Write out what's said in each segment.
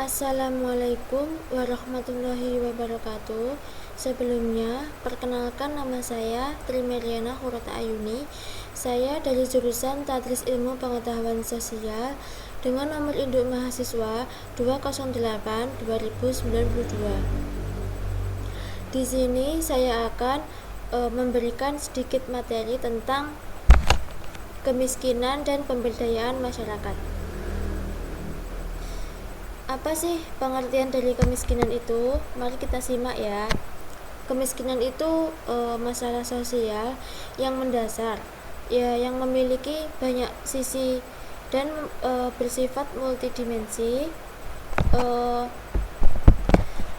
Assalamualaikum warahmatullahi wabarakatuh. Sebelumnya, perkenalkan nama saya Trimeriana Hurata Ayuni. Saya dari jurusan Tadris Ilmu Pengetahuan Sosial dengan nomor induk mahasiswa 208/2092. Di sini saya akan memberikan sedikit materi tentang kemiskinan dan pemberdayaan masyarakat. Apa sih pengertian dari kemiskinan itu? Mari kita simak ya. Kemiskinan itu masalah sosial yang mendasar, ya, yang memiliki banyak sisi dan bersifat multidimensi,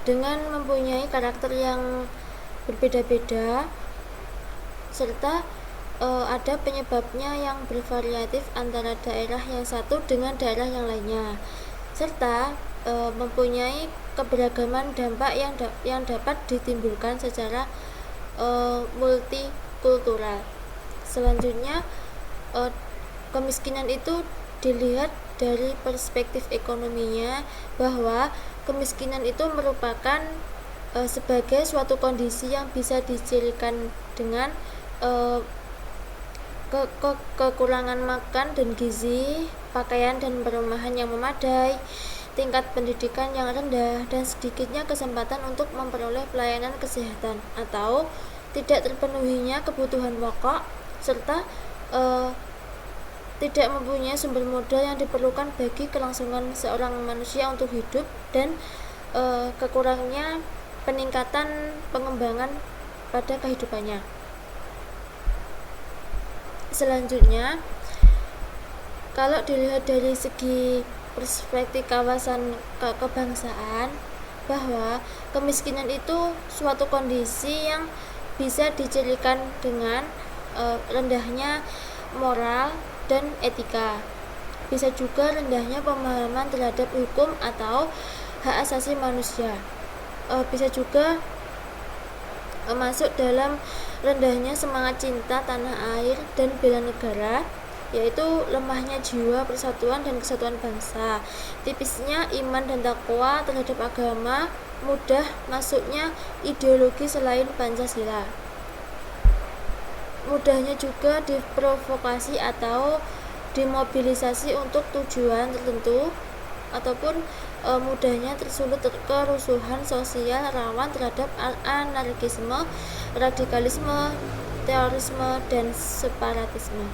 dengan mempunyai karakter yang berbeda-beda, serta ada penyebabnya yang bervariatif antara daerah yang satu dengan daerah yang lainnya, serta mempunyai keberagaman dampak yang dapat ditimbulkan secara multikultural. Selanjutnya, kemiskinan itu dilihat dari perspektif ekonominya, bahwa kemiskinan itu merupakan sebagai suatu kondisi yang bisa dicirikan dengan kekurangan makan dan gizi, pakaian dan perumahan yang memadai, tingkat pendidikan yang rendah, dan sedikitnya kesempatan untuk memperoleh pelayanan kesehatan atau tidak terpenuhinya kebutuhan pokok, serta tidak mempunyai sumber modal yang diperlukan bagi kelangsungan seorang manusia untuk hidup, dan kekurangnya peningkatan pengembangan pada kehidupannya. Selanjutnya, kalau dilihat dari segi perspektif kawasan kebangsaan, bahwa kemiskinan itu suatu kondisi yang bisa dicirikan dengan rendahnya moral dan etika, bisa juga rendahnya pemahaman terhadap hukum atau hak asasi manusia, bisa juga masuk dalam rendahnya semangat cinta tanah air dan bela negara, yaitu lemahnya jiwa persatuan dan kesatuan bangsa, tipisnya iman dan takwa terhadap agama, mudah masuknya ideologi selain Pancasila, mudahnya juga diprovokasi atau dimobilisasi untuk tujuan tertentu, ataupun mudahnya tersulut kerusuhan sosial rawan terhadap anarkisme, radikalisme, terorisme, dan separatisme.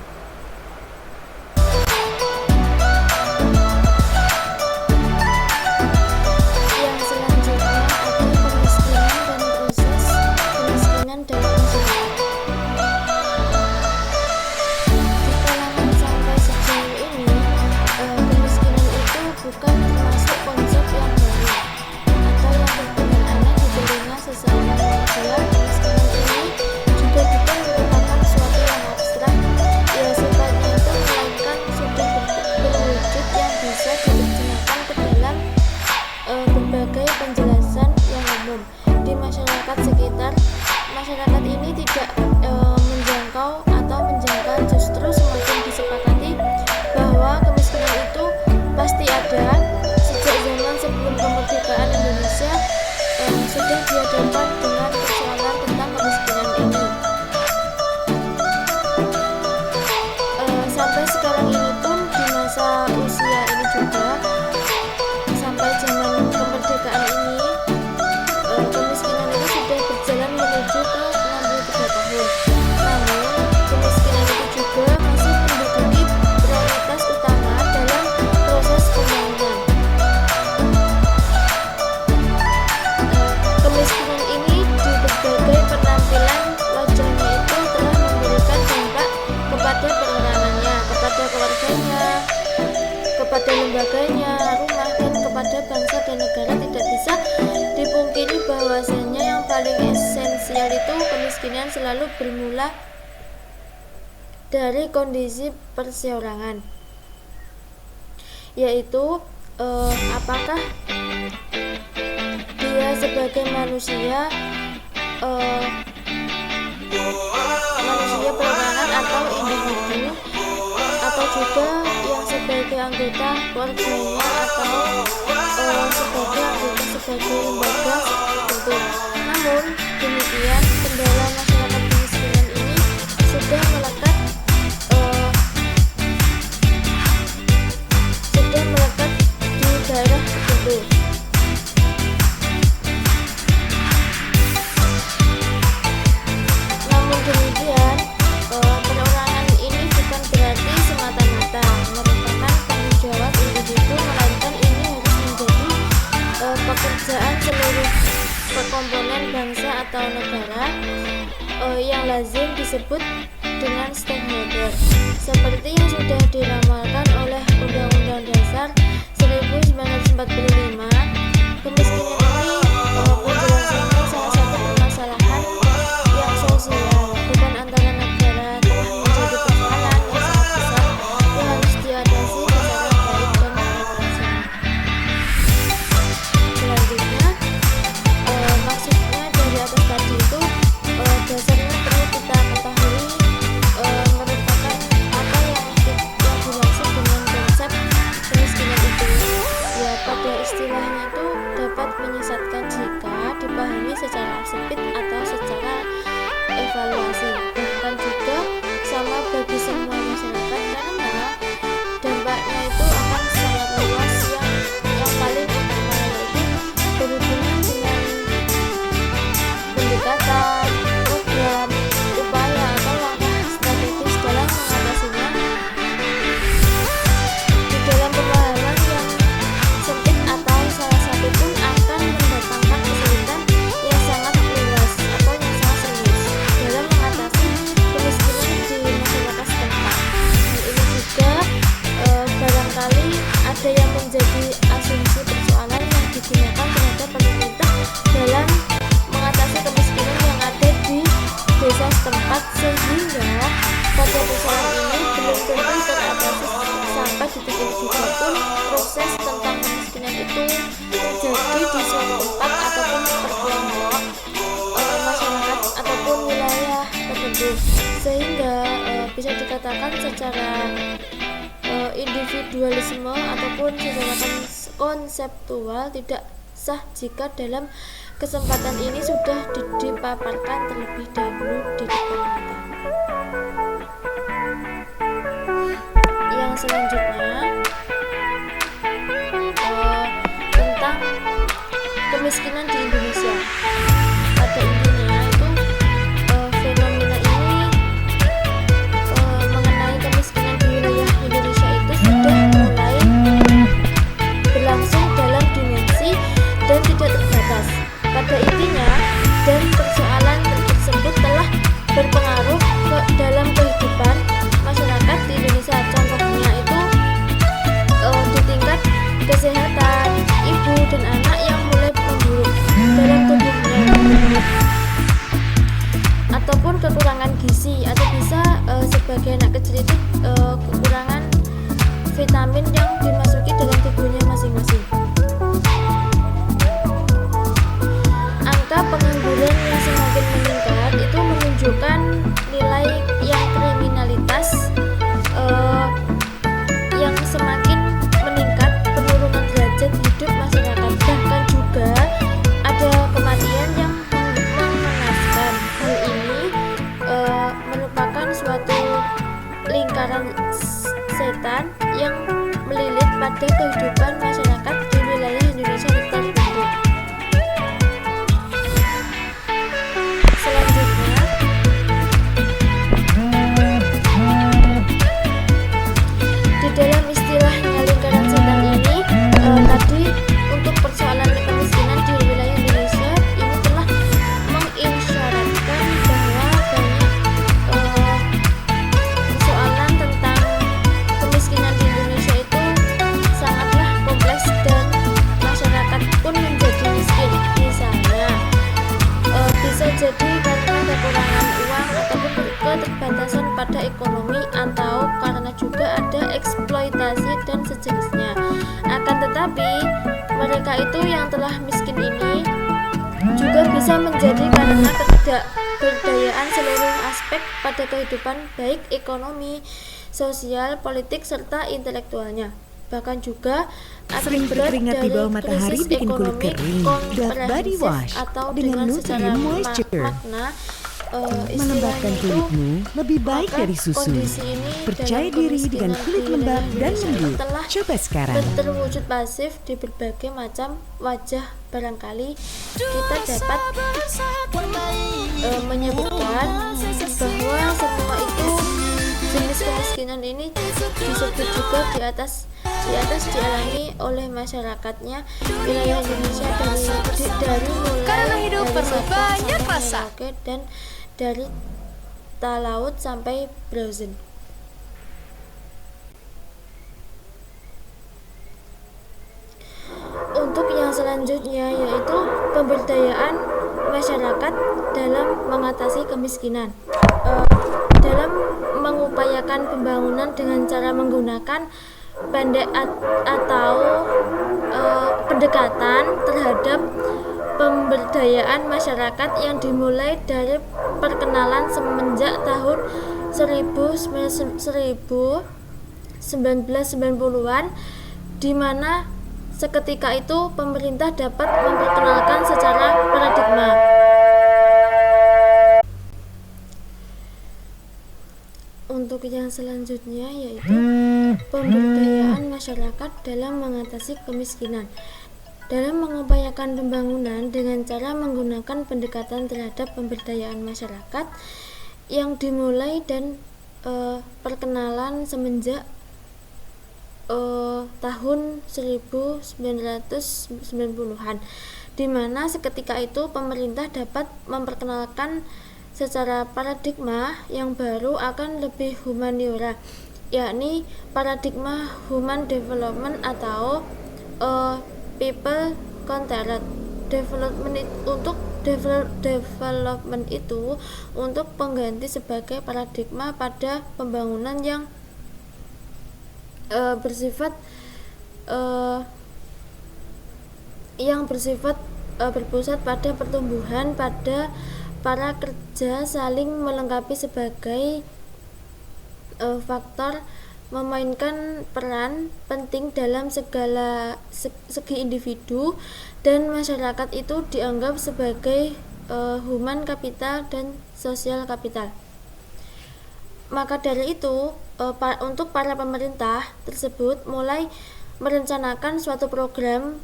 Yang selanjutnya ada kemiskinan dan proses kemiskinan dalam masyarakat. Di kalangan sampai sejauh ini, kemiskinan itu bukan termasuk konsep yang baru atau yang terdengar aneh di telinga seseorang manusia. Kemiskinan ini juga bukan merupakan suatu yang abstrak, ya sifatnya itu melainkan sudah berwujud yang bisa diterjemahkan ke dalam berbagai penjelasan yang umum di masyarakat sekitar. Masyarakat ini tidak menjangkau atau menjangkau, justru semakin disepakati bahwa kemiskinan itu pasti ada. Sejak zaman sebelum kemerdekaan Indonesia sudah dihadapkan dengan persoalan tentang kemiskinan ini. Sampai sekarang ini pun, di masa usia ini juga, sampai zaman kemerdekaan ini, kemiskinan itu sudah berjalan menuju ke 63 tahun. Namun, kemiskinan itu juga masih menduduki prioritas utama dalam proses pembangunan. Kemiskinan ini di berbagai penampilan wajahnya itu telah memberikan dampak kepada perorangannya, kepada keluarganya, kepada lembaganya, rumah, dan kepada bangsa dan negara. Tidak bisa dipungkiri bahwasanya yang paling esensial itu kemiskinan selalu bermula dari kondisi perseorangan, yaitu apakah dia sebagai manusia manusia perorangan atau individu, atau juga yang sebagai sebagai anggota keluarganya atau sebagai lembaga tertentu. Namun demikian, kendala masyarakat kemiskinan ini sudah melekat di daerah tertentu. Namun demikian, perorangan ini bukan berarti semata-mata merupakan tanggung jawab individu, melainkan ini harus menjadi pekerjaan seluruh komponen bangsa atau negara yang lazim disebut dengan stakeholder, seperti yang sudah diramalkan oleh Undang-Undang Dasar 1945. Kemiskinan ini penjelasannya salah satu permasalahan yang sosial, bukan antara negara, telah menjadi persoalan yang sangat besar yang harus diatasi secara baik dan berhasil. Selanjutnya, maksudnya dari atas tadi itu dasarnya perlu kita ketahui merupakan apa yang dimaksud dengan konsep kemiskinan itu. Ya, pada istilahnya itu dapat menyesatkan jika dipahami secara sempit atau secara evaluasi. Bahkan juga sama bagi semua masyarakat, karena dampaknya itu akan sangat luas. Yang paling utama yaitu berhubungan dengan pendekatan, program, upaya atau langkah strategis dalam mengatasinya. Di dalam pemahaman yang sempit atau salah satu pun akan mendatangkan kesulitan yang sangat luas atau yang sangat serius dalam mengatasi kemiskinan di masyarakat setempat. Hal ini juga barangkali ada yang menjadi asumsi persoalan yang digunakan terhadap pemerintah dalam mengatasi kemiskinan yang ada di desa setempat, sehingga pada persoalan ini belum tentu teratasi sampai di titik juga pun proses tentang kemiskinan itu terjadi di suatu tempat ataupun perkelompok masyarakat ataupun wilayah tertentu, sehingga bisa dikatakan secara individualisme ataupun secara konseptual tidak sah jika dalam kesempatan ini sudah dipaparkan terlebih dahulu di depan mata. Yang selanjutnya tentang kemiskinan di Indonesia. Pada intinya itu fenomena ini mengenai kemiskinan di wilayah Indonesia itu sudah mulai berlangsung dalam dimensi dan tidak terbatas. Pada intinya, dan persoalan tersebut telah berpengaruh dalam kehidupan masyarakat di Indonesia. Contohnya itu di tingkat kesehatan ibu dan anak yang mulai memburuk dalam tubuhnya, ataupun kekurangan gizi, atau bisa sebagai anak kecil itu kekurangan vitamin yang dimasuki dalam tubuhnya masing-masing. Angka pengangguran yang semakin meningkat itu menunjukkan nilai yang kriminalitas yang semakin meningkat, penurunan derajat hidup masyarakat, bahkan juga ada kematian yang mengenaskan. Hal ini merupakan suatu lingkaran setan yang melilit pada kehidupan masyarakat di wilayah Indonesia tertentu. Selanjutnya, di dalam istilahnya lingkaran setan ini tadi untuk persoalan kemiskinan di wilayah Indonesia ini telah mengisyaratkan bahwa banyak persoalan tentang kemiskinan di Indonesia itu sangatlah kompleks dan masyarakat pun menjadi miskin. Misalnya bisa jadi karena kekurangan uang ataupun keterbatasan pada ekonomi, atau karena juga ada eksploitasi dan sejenisnya. Akan tetapi mereka itu yang telah miskin ini juga bisa menjadi karena ketidakberdayaan seluruh aspek pada kehidupan, baik ekonomi, sosial, politik, serta intelektualnya. Bahkan juga Sering akibat berkeringat di dari bawah matahari krisis bikin kulit ekonomi kering. Dot Body komprehensif Wash atau dengan dengan secara Nutrient Moisture makna melembabkan istilahnya itu, kulitmu lebih baik maka dari susu. kondisi ini Percaya dalam diri dengan kemiskinan kulit di lembab wilayah dan Indonesia lembut. telah Coba sekarang. terwujud pasif di berbagai macam wajah. Barangkali kita dapat menyebutkan bahwa semua itu jenis kemiskinan ini disebut juga di atas dialami oleh masyarakatnya wilayah Indonesia dari mulai Karena hidup dari perlu Sabang banyak sampai rasa. Merauke dan dari Talaut sampai Brauzen. Untuk yang selanjutnya yaitu pemberdayaan masyarakat dalam mengatasi kemiskinan. Dalam mengupayakan pembangunan dengan cara menggunakan pendek atau pendekatan terhadap pemberdayaan masyarakat yang dimulai dari perkenalan semenjak tahun 1990-an, di mana seketika itu pemerintah dapat memperkenalkan secara paradigma. Untuk yang selanjutnya yaitu pemberdayaan masyarakat dalam mengatasi kemiskinan. Dalam mengupayakan pembangunan dengan cara menggunakan pendekatan terhadap pemberdayaan masyarakat yang dimulai dan perkenalan semenjak tahun 1990-an, di mana seketika itu pemerintah dapat memperkenalkan secara paradigma yang baru akan lebih humaniora, yakni paradigma human development atau people centered development. Untuk development itu untuk pengganti sebagai paradigma pada pembangunan yang bersifat berpusat pada pertumbuhan, pada para kerja saling melengkapi sebagai faktor memainkan peran penting dalam segala segi individu dan masyarakat itu dianggap sebagai human capital dan social capital. Maka dari itu untuk para pemerintah tersebut mulai merencanakan suatu program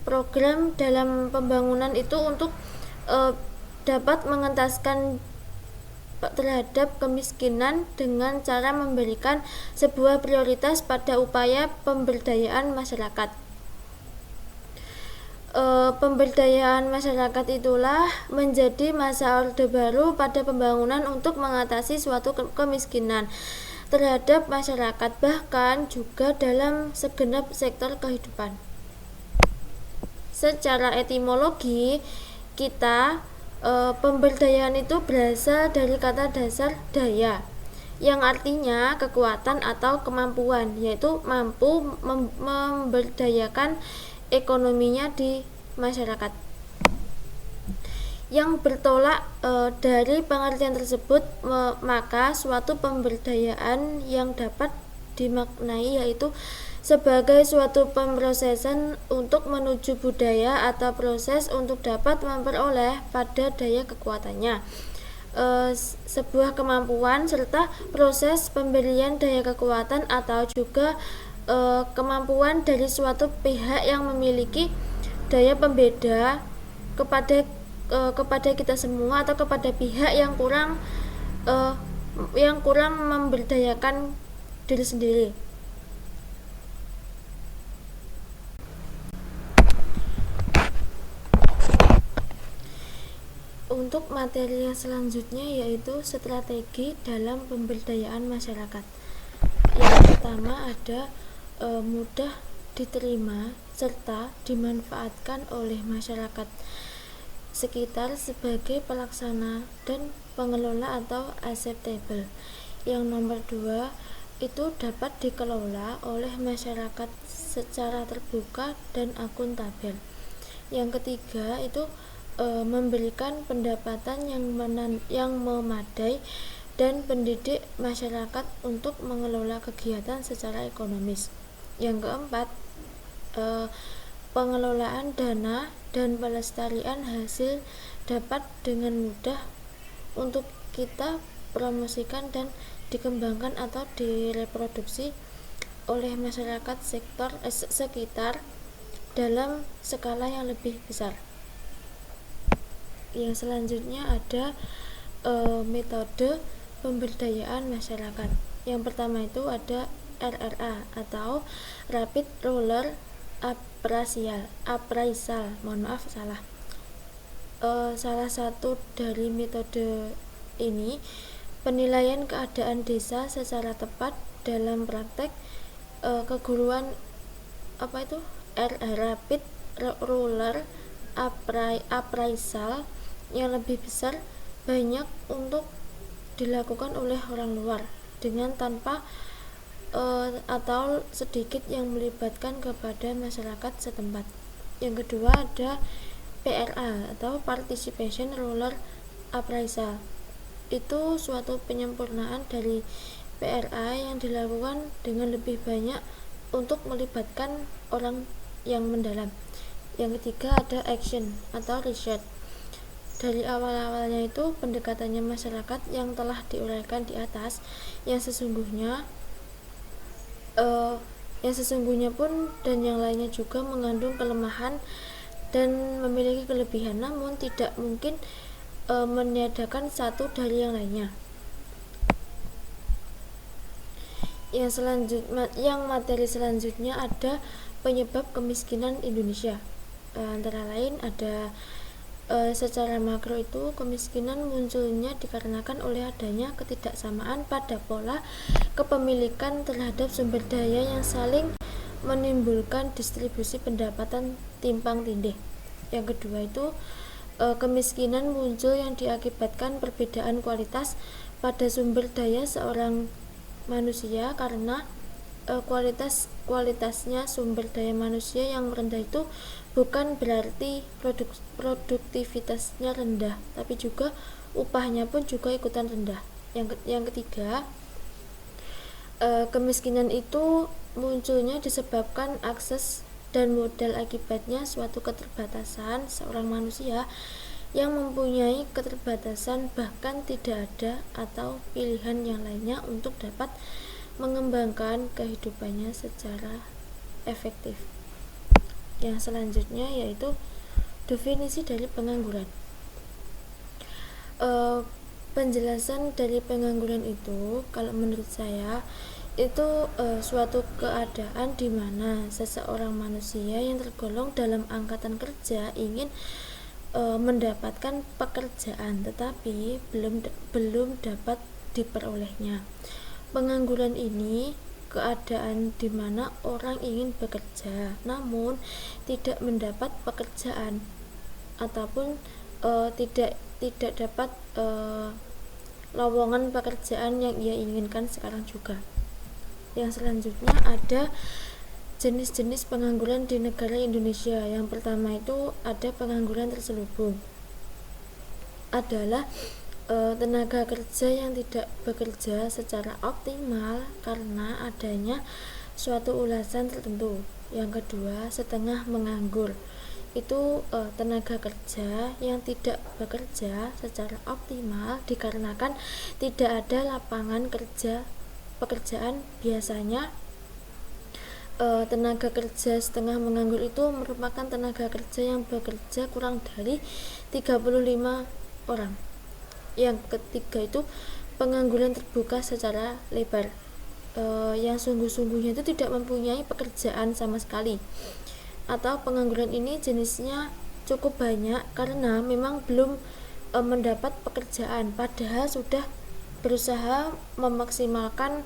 dalam pembangunan itu untuk dapat mengentaskan terhadap kemiskinan dengan cara memberikan sebuah prioritas pada upaya pemberdayaan masyarakat. Pemberdayaan masyarakat itulah menjadi masa orde baru pada pembangunan untuk mengatasi suatu kemiskinan terhadap masyarakat, bahkan juga dalam segenap sektor kehidupan. Secara etimologi kita, pemberdayaan itu berasal dari kata dasar daya yang artinya kekuatan atau kemampuan, yaitu mampu memberdayakan ekonominya di masyarakat. Yang bertolak dari pengertian tersebut, maka suatu pemberdayaan yang dapat dimaknai yaitu sebagai suatu pemrosesan untuk menuju budaya atau proses untuk dapat memperoleh pada daya kekuatannya sebuah kemampuan serta proses pemberian daya kekuatan atau juga kemampuan dari suatu pihak yang memiliki daya pembeda kepada kita semua atau kepada pihak yang kurang memberdayakan diri sendiri. Untuk materi yang selanjutnya yaitu strategi dalam pemberdayaan masyarakat. Yang pertama ada mudah diterima serta dimanfaatkan oleh masyarakat sekitar sebagai pelaksana dan pengelola atau acceptable. Yang nomor 2 itu dapat dikelola oleh masyarakat secara terbuka dan akuntabel. Yang ketiga itu memberikan pendapatan yang memadai dan pendidik masyarakat untuk mengelola kegiatan secara ekonomis. Yang keempat, pengelolaan dana dan pelestarian hasil dapat dengan mudah untuk kita promosikan dan dikembangkan atau direproduksi oleh masyarakat sekitar dalam skala yang lebih besar. Yang selanjutnya ada metode pemberdayaan masyarakat. Yang pertama itu ada RRA atau Rapid Rural Appraisal. Salah satu dari metode ini penilaian keadaan desa secara tepat dalam praktek keguruan Rapid Rural Appraisal yang lebih besar banyak untuk dilakukan oleh orang luar dengan tanpa atau sedikit yang melibatkan kepada masyarakat setempat. Yang kedua ada PRA atau Participation Rural Appraisal. Itu suatu penyempurnaan dari PRA yang dilakukan dengan lebih banyak untuk melibatkan orang yang mendalam. Yang ketiga ada action atau research. Dari awal-awalnya itu pendekatannya masyarakat yang telah diuraikan di atas, yang sesungguhnya pun dan yang lainnya juga mengandung kelemahan dan memiliki kelebihan, namun tidak mungkin meniadakan satu dari yang lainnya. Yang materi selanjutnya ada penyebab kemiskinan Indonesia. Antara lain ada secara makro itu kemiskinan munculnya dikarenakan oleh adanya ketidaksamaan pada pola kepemilikan terhadap sumber daya yang saling menimbulkan distribusi pendapatan timpang tindih. Yang kedua itu kemiskinan muncul yang diakibatkan perbedaan kualitas pada sumber daya seorang manusia karena kualitasnya sumber daya manusia yang rendah itu bukan berarti produktivitasnya rendah, tapi juga upahnya pun juga ikutan rendah. Yang ketiga, kemiskinan itu munculnya disebabkan akses dan modal, akibatnya suatu keterbatasan seorang manusia yang mempunyai keterbatasan bahkan tidak ada atau pilihan yang lainnya untuk dapat mengembangkan kehidupannya secara efektif. Yang selanjutnya yaitu definisi dari pengangguran. Penjelasan dari pengangguran itu kalau menurut saya itu suatu keadaan di mana seseorang manusia yang tergolong dalam angkatan kerja ingin mendapatkan pekerjaan tetapi belum dapat diperolehnya. Pengangguran ini keadaan di mana orang ingin bekerja namun tidak mendapat pekerjaan ataupun tidak dapat lowongan pekerjaan yang ia inginkan sekarang juga. Yang selanjutnya ada jenis-jenis pengangguran di negara Indonesia. Yang pertama itu ada pengangguran terselubung, adalah tenaga kerja yang tidak bekerja secara optimal karena adanya suatu ulasan tertentu. Yang kedua, setengah menganggur, itu tenaga kerja yang tidak bekerja secara optimal dikarenakan tidak ada lapangan pekerjaan. Biasanya tenaga kerja setengah menganggur itu merupakan tenaga kerja yang bekerja kurang dari 35 orang. Yang ketiga itu pengangguran terbuka secara lebar, yang sungguh-sungguhnya itu tidak mempunyai pekerjaan sama sekali, atau pengangguran ini jenisnya cukup banyak karena memang belum mendapat pekerjaan padahal sudah berusaha memaksimalkan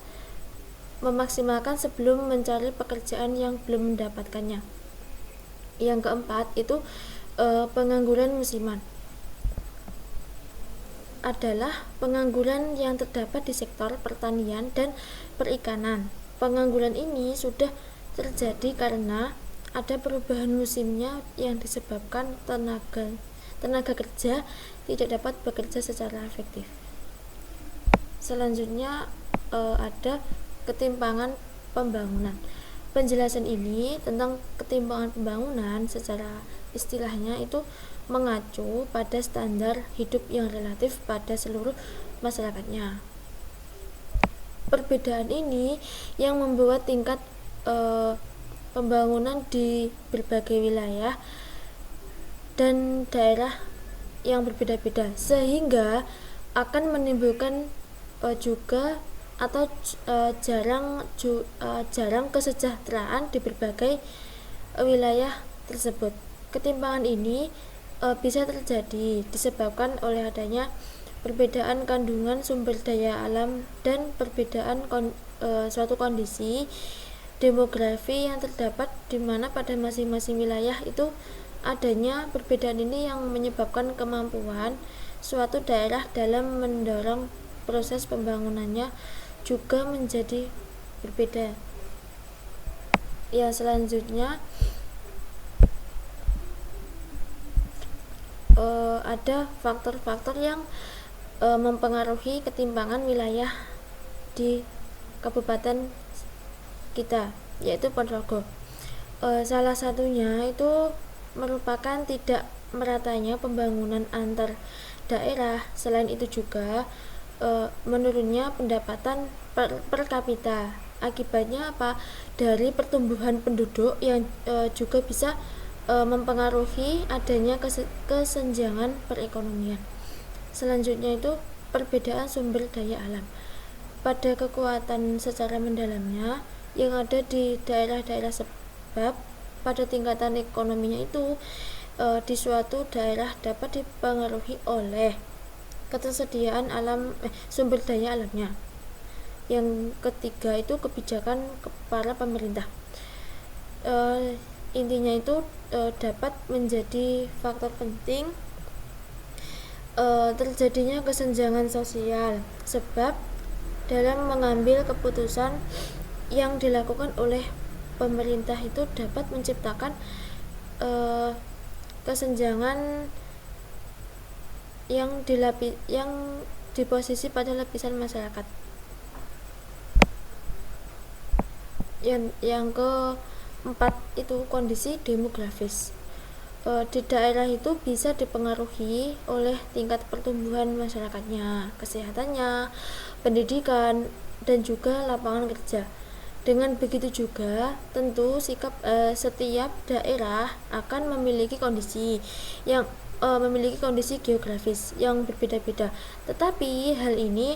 sebelum mencari pekerjaan yang belum mendapatkannya. Yang keempat itu pengangguran musiman, adalah pengangguran yang terdapat di sektor pertanian dan perikanan. Pengangguran ini sudah terjadi karena ada perubahan musimnya yang disebabkan tenaga kerja tidak dapat bekerja secara efektif. Selanjutnya ada ketimpangan pembangunan. Penjelasan ini tentang ketimpangan pembangunan secara istilahnya itu mengacu pada standar hidup yang relatif pada seluruh masyarakatnya. Perbedaan ini yang membuat tingkat pembangunan di berbagai wilayah dan daerah yang berbeda-beda, sehingga akan menimbulkan juga atau jarang kesejahteraan di berbagai wilayah tersebut. Ketimpangan ini bisa terjadi disebabkan oleh adanya perbedaan kandungan sumber daya alam dan perbedaan suatu kondisi demografi yang terdapat di mana pada masing-masing wilayah itu adanya perbedaan ini yang menyebabkan kemampuan suatu daerah dalam mendorong proses pembangunannya juga menjadi berbeda. Ya, selanjutnya ada faktor-faktor yang mempengaruhi ketimpangan wilayah di kabupaten kita, yaitu Ponorogo. Salah satunya itu merupakan tidak meratanya pembangunan antar daerah. Selain itu juga menurunnya pendapatan per kapita. Akibatnya apa? Dari pertumbuhan penduduk yang juga bisa mempengaruhi adanya kesenjangan perekonomian. Selanjutnya itu perbedaan sumber daya alam. Pada kekuatan secara mendalamnya yang ada di daerah-daerah, sebab pada tingkatan ekonominya itu di suatu daerah dapat dipengaruhi oleh ketersediaan sumber daya alamnya. Yang ketiga itu kebijakan para pemerintah. Intinya itu dapat menjadi faktor penting terjadinya kesenjangan sosial, sebab dalam mengambil keputusan yang dilakukan oleh pemerintah itu dapat menciptakan kesenjangan yang di posisi pada lapisan masyarakat. Yang keempat itu kondisi demografis. Di daerah itu bisa dipengaruhi oleh tingkat pertumbuhan masyarakatnya, kesehatannya, pendidikan, dan juga lapangan kerja. Dengan begitu juga tentu setiap daerah akan memiliki kondisi geografis yang berbeda-beda. Tetapi hal ini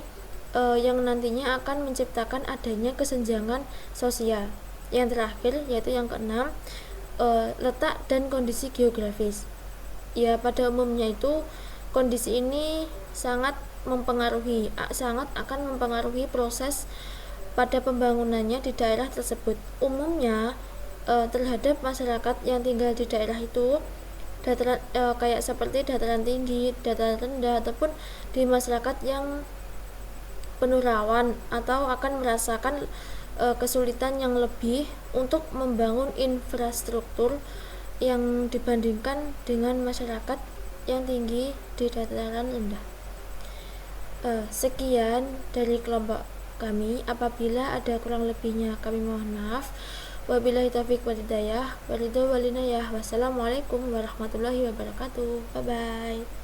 yang nantinya akan menciptakan adanya kesenjangan sosial. Yang terakhir yaitu yang keenam, letak dan kondisi geografis. Ya, pada umumnya itu kondisi ini sangat akan mempengaruhi proses pada pembangunannya di daerah tersebut. Umumnya terhadap masyarakat yang tinggal di daerah itu kayak seperti dataran tinggi, dataran rendah, ataupun di masyarakat yang penuh rawan atau akan merasakan kesulitan yang lebih untuk membangun infrastruktur yang dibandingkan dengan masyarakat yang tinggi di dataran rendah. Sekian dari kelompok kami. Apabila ada kurang lebihnya kami mohon maaf. Wabillahi taufiq wal hidayah. Wassalamualaikum warahmatullahi wabarakatuh. Bye bye.